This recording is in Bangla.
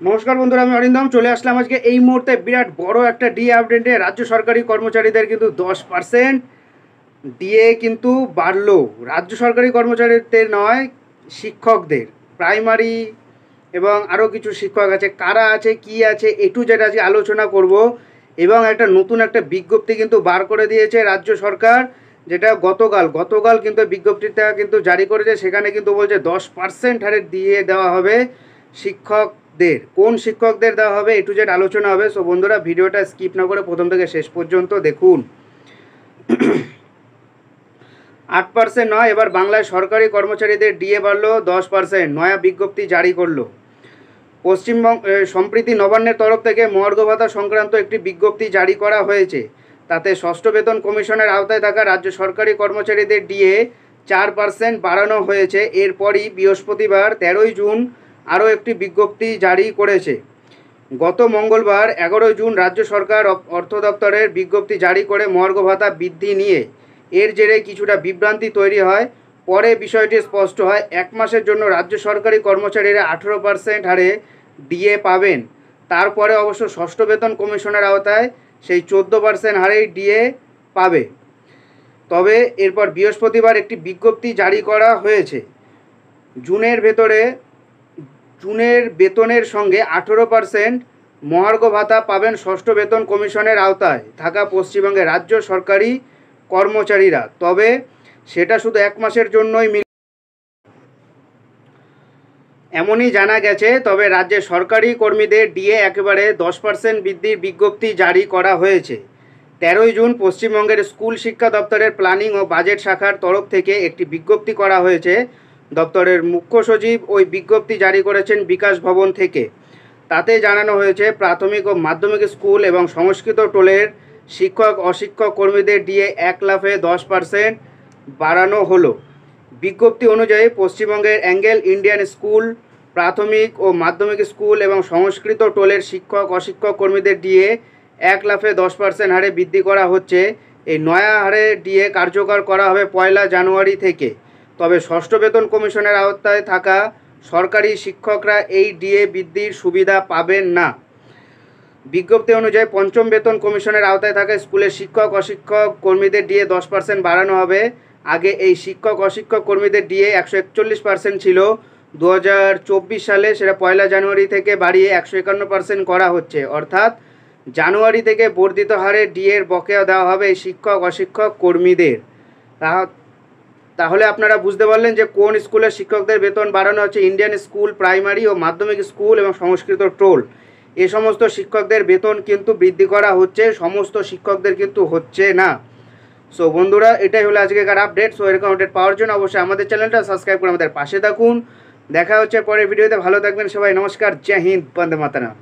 নমস্কার বন্ধুরা, আমি অরিন্দম চলে আসলাম আজকে এই মুহূর্তে বিরাট বড় একটা ডিএ আপডেটে। রাজ্য সরকারি কর্মচারীদের কিন্তু 10% ডিএ কিন্তু বাড়লো। রাজ্য সরকারি কর্মচারীদের নয়, শিক্ষকদের, প্রাইমারি এবং আরও কিছু শিক্ষক আছে, কারা আছে কি আছে একটু যেটা আজকে আলোচনা করব। এবং একটা নতুন একটা বিজ্ঞপ্তি কিন্তু বার করে দিয়েছে রাজ্য সরকার, যেটা গতকাল কিন্তু বিজ্ঞপ্তিটা কিন্তু জারি করেছে। সেখানে কিন্তু বলছে 10% হারে দিয়ে দেওয়া হবে শিক্ষকদের। কোন শিক্ষকদের দেওয়া হবে একটু যেটা আলোচনা হবে। সো বন্ধুরা, ভিডিওটা স্কিপ না করে প্রথম থেকে শেষ পর্যন্ত দেখুন। 8% নয়, এবার বাংলায় সরকারি কর্মচারীদের ডিএ বাড়লো 10%। নয়া বিজ্ঞপ্তি জারি করলো পশ্চিমবঙ্গ সম্প্রীতি নবান্নের তরফ থেকে মহার্ঘ ভাতা সংক্রান্ত একটি বিজ্ঞপ্তি জারি করা হয়েছে। তাতে ষষ্ঠ বেতন কমিশনের আওতায় থাকা রাজ্য সরকারি কর্মচারীদের ডিএ 4% বাড়ানো হয়েছে। এরপরই বৃহস্পতিবার 13ই জুন আরও একটি বিজ্ঞপ্তি জারি করেছে। গত মঙ্গলবার 11 জুন রাজ্য সরকার অর্থ দপ্তরের বিজ্ঞপ্তি জারি করে মহার্ঘ ভাতা বৃদ্ধি নিয়ে এর জেরে কিছুটা বিভ্রান্তি তৈরি হয়। পরে বিষয়টি স্পষ্ট হয়। এক মাসের জন্য রাজ্য সরকারি কর্মচারীরা 18% হারে ডিএ পাবেন। তারপরে অবশ্য ষষ্ঠ বেতন কমিশনের আওতায় সেই 14% হারেই ডিএ পাবে। তবে এরপর বৃহস্পতিবার একটি বিজ্ঞপ্তি জারি করা হয়েছে। জুনের বেতনের সঙ্গে 18% মহার্ঘ ভাতা পাবেন ষষ্ঠ বেতন কমিশনের আওতায় থাকা পশ্চিমবঙ্গের রাজ্য সরকারি কর্মচারীরা। তবে সেটা শুধু এক মাসের জন্যই এমনই জানা গেছে। তবে রাজ্যের সরকারি কর্মীদের ডিএ একেবারে 10% বৃদ্ধির বিজ্ঞপ্তি জারি করা হয়েছে। 13ই জুন পশ্চিমবঙ্গের স্কুল শিক্ষা দপ্তরের প্ল্যানিং ও বাজেট শাখার তরফ থেকে একটি বিজ্ঞপ্তি করা হয়েছে। দপ্তরের মুখ্য সচিব ওই বিজ্ঞপ্তি জারি করেছেন বিকাশ ভবন থেকে। তাতে জানানো হয়েছে, প্রাথমিক ও মাধ্যমিক স্কুল এবং সংস্কৃত টোলের শিক্ষক অশিক্ষক কর্মীদের ডিএ 1 লাফে 10% বাড়ানো হলো। বিজ্ঞপ্তি অনুযায়ী পশ্চিমবঙ্গের অ্যাঙ্গেল ইন্ডিয়ান স্কুল, প্রাথমিক ও মাধ্যমিক স্কুল এবং সংস্কৃত টোলের শিক্ষক অশিক্ষক কর্মীদের ডিএ 1 লাফে 10% হারে বৃদ্ধি করা হচ্ছে। এই নয়া হারে ডিএ কার্যকর করা হবে 1 জানুয়ারি থেকে। তবে ষষ্ঠ বেতন কমিশনের আওতায় থাকা সরকারি শিক্ষকরা এই ডিএ বৃদ্ধির সুবিধা পাবেন না। বিজ্ঞপ্তি অনুযায়ী পঞ্চম বেতন কমিশনের আওতায় থাকা স্কুলের শিক্ষক অশিক্ষক কর্মীদের ডিএ 10% বাড়ানো হবে। আগে এই শিক্ষক অশিক্ষক কর্মীদের ডিএ 141% ছিল। 2024 সালে সেটা 1 জানুয়ারি থেকে বাড়িয়ে 151% করা হচ্ছে। অর্থাৎ জানুয়ারি থেকে বর্ধিত হারে ডিএর বকেয়া দেওয়া হবে এই শিক্ষক অশিক্ষক কর্মীদের। তাহলে আপনারা বুঝতে পারলেন যে কোন স্কুলের শিক্ষকদের বেতন বাড়ানো হচ্ছে। ইন্ডিয়ান স্কুল, প্রাইমারি ও মাধ্যমিক স্কুল এবং সংস্কৃত টোল, এ সমস্ত শিক্ষকদের বেতন কিন্তু বৃদ্ধি করা হচ্ছে, সমস্ত শিক্ষকদের কিন্তু হচ্ছে না। সো বন্ধুরা, এটাই হলো আজকেকার আপডেট। সো এরকম আপডেট পাওয়ার জন্য অবশ্যই আমাদের চ্যানেলটা সাবস্ক্রাইব করে আমাদের পাশে থাকুন। দেখা হচ্ছে পরের ভিডিওতে। ভালো থাকবেন সবাই। নমস্কার, জয় হিন্দ, বন্দে মাতরম।